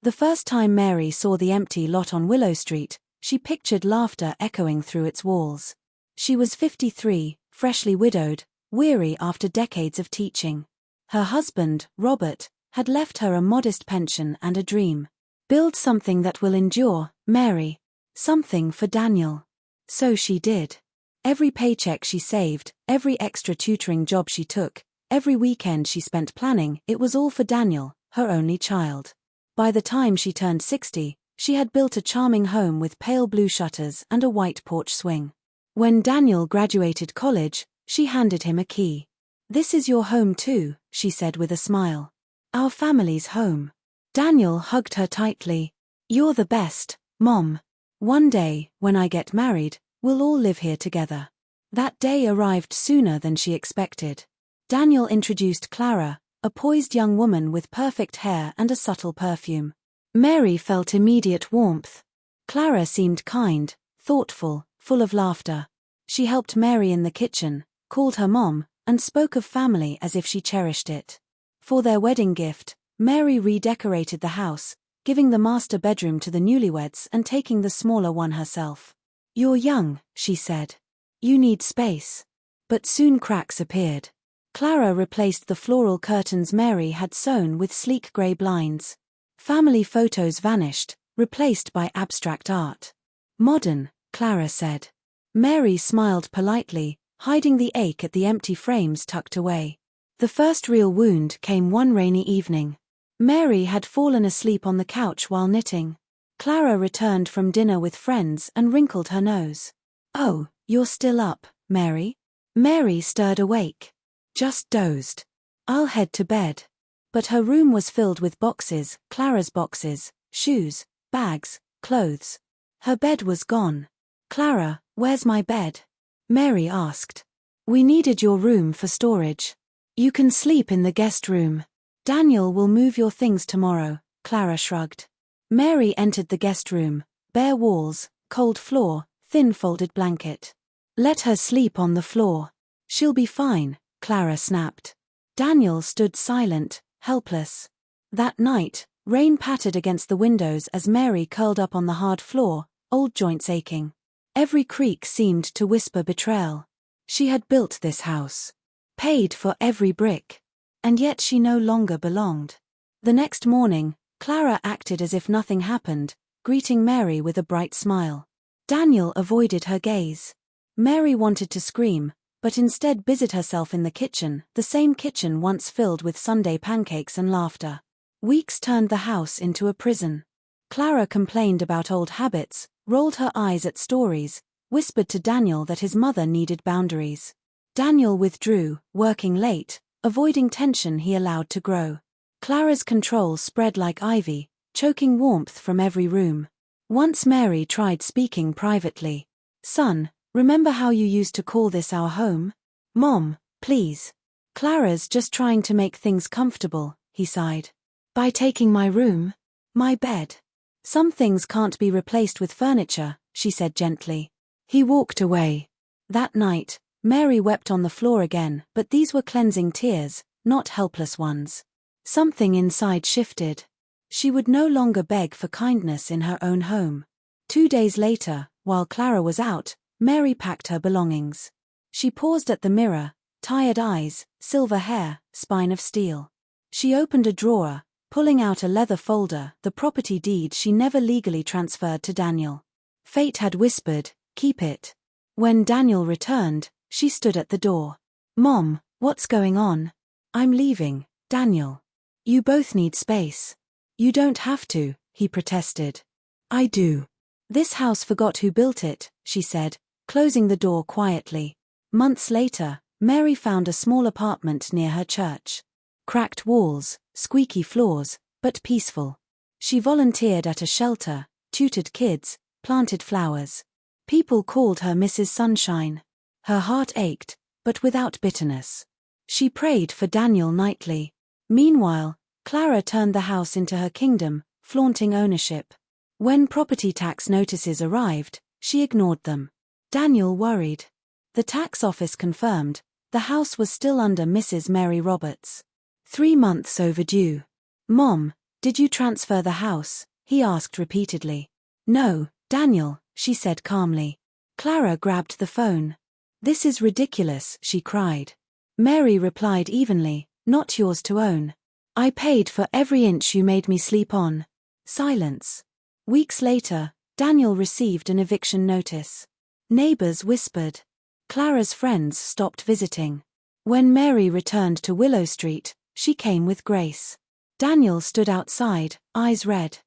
The first time Mary saw the empty lot on Willow Street, she pictured laughter echoing through its walls. She was 53, freshly widowed, weary after decades of teaching. Her husband, Robert, had left her a modest pension and a dream. Build something that will endure, Mary. Something for Daniel. So she did. Every paycheck she saved, every extra tutoring job she took, every weekend she spent planning, it was all for Daniel, her only child. By the time she turned 60, she had built a charming home with pale blue shutters and a white porch swing. When Daniel graduated college, she handed him a key. "This is your home too," she said with a smile. "Our family's home." Daniel hugged her tightly. "You're the best, Mom. One day, when I get married, we'll all live here together." That day arrived sooner than she expected. Daniel introduced Clara, a poised young woman with perfect hair and a subtle perfume. Mary felt immediate warmth. Clara seemed kind, thoughtful, full of laughter. She helped Mary in the kitchen, called her Mom, and spoke of family as if she cherished it. For their wedding gift, Mary redecorated the house, giving the master bedroom to the newlyweds and taking the smaller one herself. "You're young," she said. "You need space." But soon cracks appeared. Clara replaced the floral curtains Mary had sewn with sleek grey blinds. Family photos vanished, replaced by abstract art. "Modern," Clara said. Mary smiled politely, hiding the ache at the empty frames tucked away. The first real wound came one rainy evening. Mary had fallen asleep on the couch while knitting. Clara returned from dinner with friends and wrinkled her nose. "Oh, you're still up, Mary?" Mary stirred awake. "Just dozed. I'll head to bed." But her room was filled with boxes, Clara's boxes, shoes, bags, clothes. Her bed was gone. "Clara, where's my bed?" Mary asked. "We needed your room for storage. You can sleep in the guest room. Daniel will move your things tomorrow," Clara shrugged. Mary entered the guest room, bare walls, cold floor, thin folded blanket. "Let her sleep on the floor. She'll be fine," Clara snapped. Daniel stood silent, helpless. That night, rain pattered against the windows as Mary curled up on the hard floor, old joints aching. Every creak seemed to whisper betrayal. She had built this house, paid for every brick, and yet she no longer belonged. The next morning, Clara acted as if nothing happened, greeting Mary with a bright smile. Daniel avoided her gaze. Mary wanted to scream, but instead busied herself in the kitchen, the same kitchen once filled with Sunday pancakes and laughter. Weeks turned the house into a prison. Clara complained about old habits, rolled her eyes at stories, whispered to Daniel that his mother needed boundaries. Daniel withdrew, working late, avoiding tension he allowed to grow. Clara's control spread like ivy, choking warmth from every room. Once Mary tried speaking privately. "Son, remember how you used to call this our home?" "Mom, please. Clara's just trying to make things comfortable," he sighed. "By taking my room? My bed?" "Some things can't be replaced with furniture," she said gently. He walked away. That night, Mary wept on the floor again, but these were cleansing tears, not helpless ones. Something inside shifted. She would no longer beg for kindness in her own home. 2 days later, while Clara was out, Mary packed her belongings. She paused at the mirror, tired eyes, silver hair, spine of steel. She opened a drawer, pulling out a leather folder, the property deed she never legally transferred to Daniel. Fate had whispered, "Keep it." When Daniel returned, she stood at the door. "Mom, what's going on?" "I'm leaving, Daniel. You both need space." "You don't have to," he protested. "I do. This house forgot who built it," she said, closing the door quietly. Months later, Mary found a small apartment near her church. Cracked walls, squeaky floors, but peaceful. She volunteered at a shelter, tutored kids, planted flowers. People called her Mrs. Sunshine. Her heart ached, but without bitterness. She prayed for Daniel nightly. Meanwhile, Clara turned the house into her kingdom, flaunting ownership. When property tax notices arrived, she ignored them. Daniel worried. The tax office confirmed, the house was still under Mrs. Mary Roberts. 3 months overdue. "Mom, Did you transfer the house? He asked repeatedly. No, Daniel, she said calmly. Clara grabbed the phone. This is ridiculous, she cried. Mary replied evenly, not yours to own. I paid for every inch you made me sleep on. Silence. Weeks later, Daniel received an eviction notice. Neighbors whispered. Clara's friends stopped visiting. When Mary returned to Willow Street, she came with Grace. Daniel stood outside, eyes red.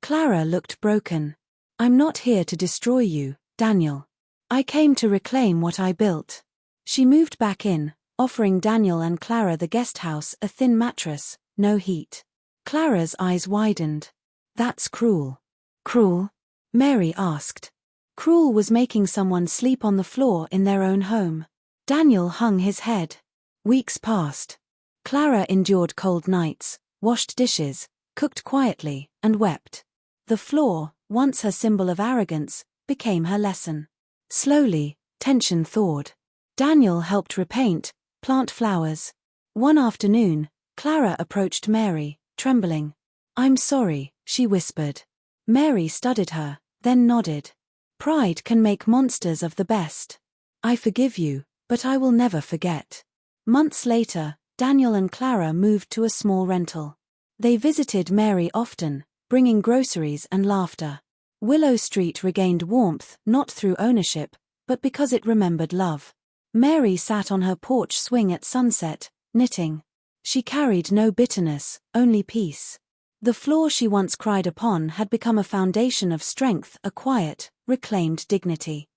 Clara looked broken. I'm not here to destroy you, Daniel. I came to reclaim what I built. She moved back in, offering Daniel and Clara the guest house, a thin mattress, no heat. Clara's eyes widened. That's cruel. Cruel? Mary asked. Cruel was making someone sleep on the floor in their own home. Daniel hung his head. Weeks passed. Clara endured cold nights, washed dishes, cooked quietly, and wept. The floor, once her symbol of arrogance, became her lesson. Slowly, tension thawed. Daniel helped repaint, plant flowers. One afternoon, Clara approached Mary, trembling. I'm sorry, she whispered. Mary studied her, then nodded. Pride can make monsters of the best. I forgive you, but I will never forget. Months later, Daniel and Clara moved to a small rental. They visited Mary often, bringing groceries and laughter. Willow Street regained warmth not through ownership, but because it remembered love. Mary sat on her porch swing at sunset, knitting. She carried no bitterness, only peace. The floor she once cried upon had become a foundation of strength, a quiet, reclaimed dignity.